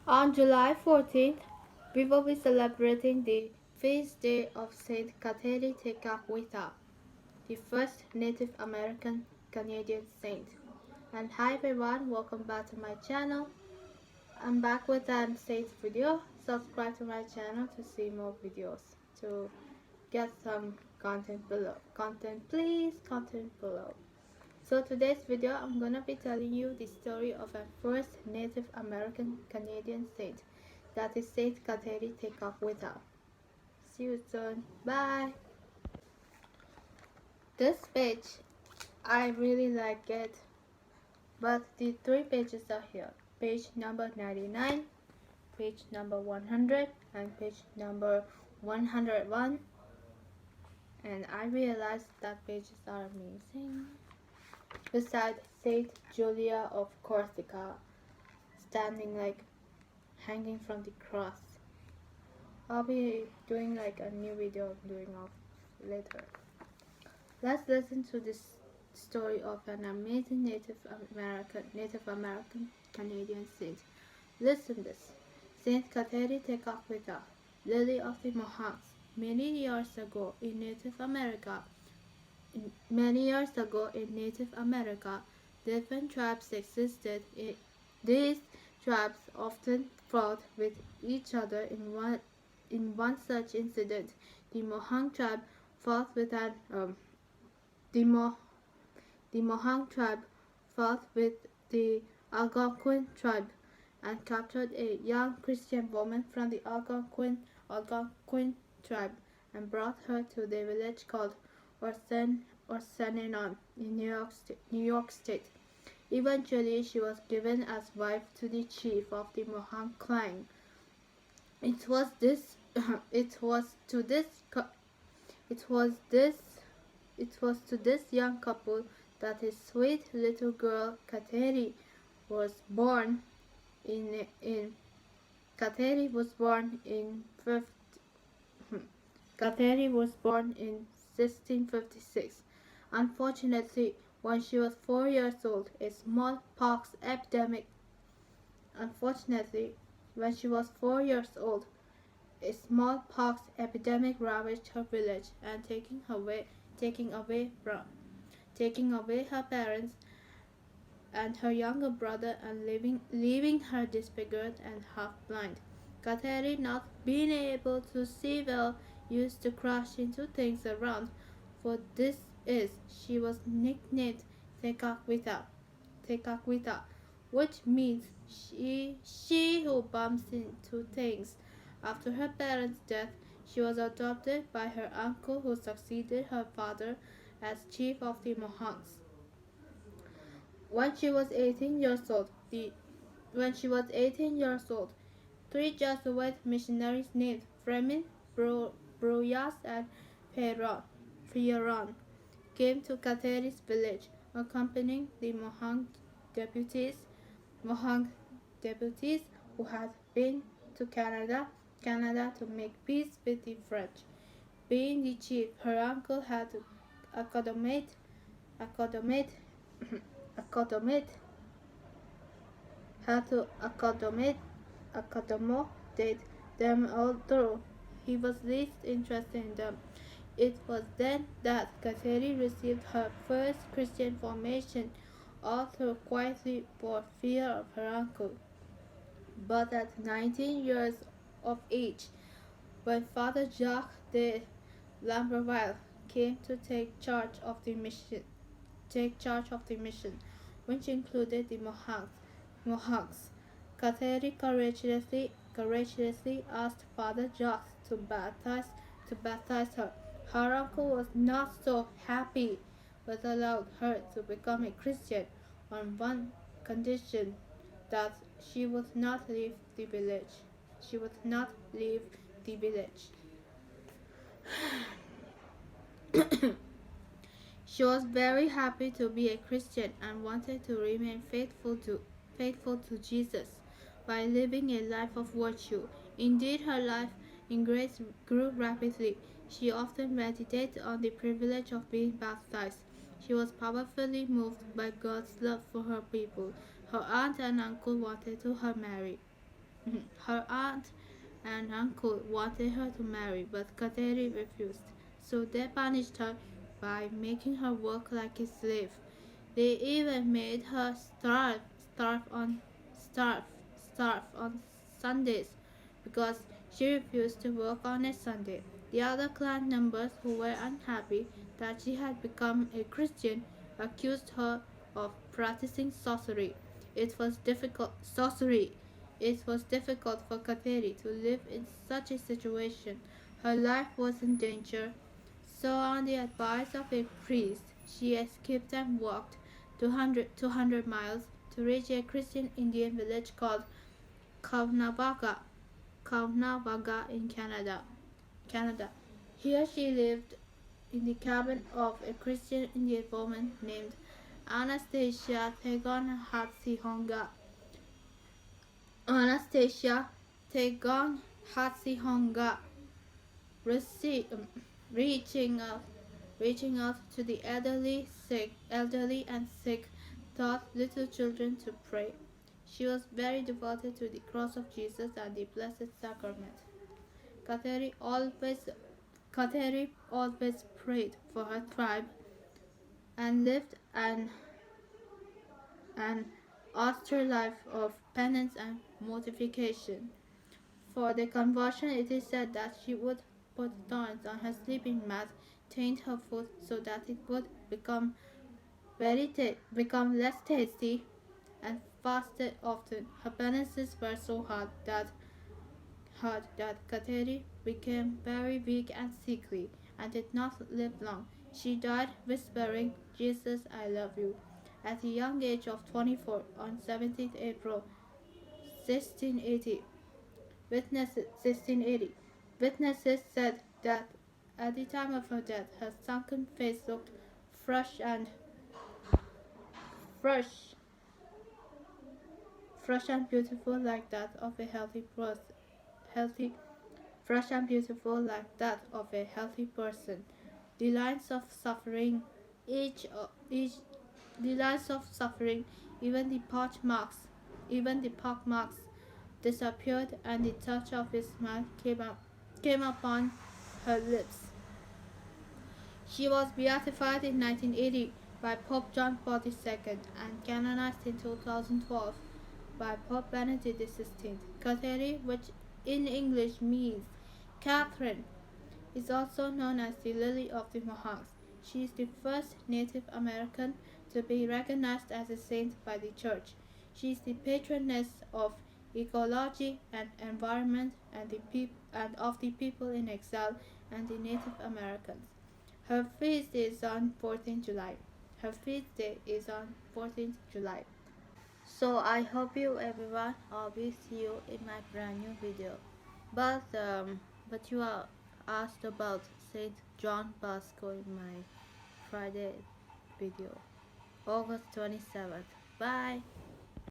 On July 14th, we will be celebrating the feast day of Saint Kateri Tekakwitha, the first Native American Canadian saint. And hi everyone, welcome back to my channel. I'm back with an saint video. Subscribe to my channel to see more videos. To get some content below. Content below. So today's video, I'm gonna be telling you the story of a first Native American Canadian saint, that is Saint Kateri Tekakwitha. See you soon. Bye. This page, I really like it, but the three pages are here. Page number 99, page number 100, and page number 101. And I realized that pages are amazing. Beside Saint Julia of Corsica, standing like hanging from the cross. I'll be doing like a new video doing off later. Let's listen to this story of an amazing Native American Canadian saint. Listen this. Saint Kateri Tekakwitha, Lily of the Mohawks. Many years ago in Native America, different tribes existed. These tribes often fought with each other in one such incident. The Mohawk tribe fought with an the, Mo, the Mohawk tribe fought with the Algonquin tribe and captured a young Christian woman from the Algonquin tribe and brought her to the village called Orsenenon in New York State. Eventually, she was given as wife to the chief of the Mohawk clan. It was this. It was to this. It was this. It was to this young couple that his sweet little girl Kateri was born. Kateri was born in 1656. Unfortunately, when she was 4 years old, a smallpox epidemic. Unfortunately, when she was 4 years old, a smallpox epidemic ravaged her village and taking away her parents and her younger brother and leaving her disfigured and half blind. Kateri, not being able to see well, used to crash into things around. For this is she was nicknamed Tekakwitha, which means she who bumps into things. After her parents' death, she was adopted by her uncle who succeeded her father as chief of the Mohawks. When she was 18 years old, three Jesuit missionaries named Freeman, Bruyas, and Pierron came to Kateri's village, accompanying the Mohawk deputies who had been to Canada to make peace with the French. Being the chief, her uncle had to accommodate accommodate accommodate them, although he was least interested in them. It was then that Kateri received her first Christian formation, although quietly for fear of her uncle. But at 19 years of age, when Father Jacques de Lamberville came to take charge of the mission, which included the Mohawks. Kateri courageously asked Father Jacques to baptize her. Her uncle was not so happy, but allowed her to become a Christian on one condition, that she would not leave the village. She was very happy to be a Christian and wanted to remain faithful to Jesus by living a life of virtue. Indeed, her life in grace grew rapidly. She often meditated on the privilege of being baptized. She was powerfully moved by God's love for her people. Her aunt and uncle wanted to her married. Her aunt and uncle wanted her to marry, but Kateri refused. So they punished her by making her work like a slave. They even made her starve on starve, starve on Sundays because she refused to work on a Sunday. The other clan members who were unhappy that she had become a Christian accused her of practicing sorcery. It was difficult sorcery. It was difficult for Kateri to live in such a situation. Her life was in danger. So on the advice of a priest, she escaped and walked 200 miles to reach a Christian Indian village called Kaunavaga, in Canada. Here she lived in the cabin of a Christian Indian woman named Anastasia Tegon Hatsihonga. Anastasia Tegon Hatsihonga rece- um, reaching out to the elderly and sick, taught little children to pray. She was very devoted to the cross of Jesus and the Blessed Sacrament. Kateri always Kateri always prayed for her tribe and lived an austere life of penance and mortification. For the conversion, it is said that she would put thorns on her sleeping mat, taint her food so that it would become less tasty, and fasted often. Her penances were so hard that Kateri became very weak and sickly and did not live long. She died whispering, "Jesus, I love you," at the young age of 24 on 17th April 1680. Witnesses said that at the time of her death, her sunken face looked fresh and fresh, fresh and beautiful like that of a healthy, fresh and beautiful like that of a healthy person. The lines of suffering, each, each, the lines of suffering, even the pock marks disappeared, and the touch of his smile came upon her lips. She was beatified in 1980 by Pope John Paul II and canonized in 2012 by Pope Benedict XVI. Kateri, which in English means Catherine, is also known as the Lily of the Mohawks. She is the first Native American to be recognized as a saint by the Church. She is the patroness of ecology and environment and of the people in exile and the Native Americans. Her feast is on 14th July. Her feast day is on 14th July. So I hope you everyone. I'll be see you in my brand new video. But you are asked about Saint John Bosco in my Friday video, August 27th. Bye.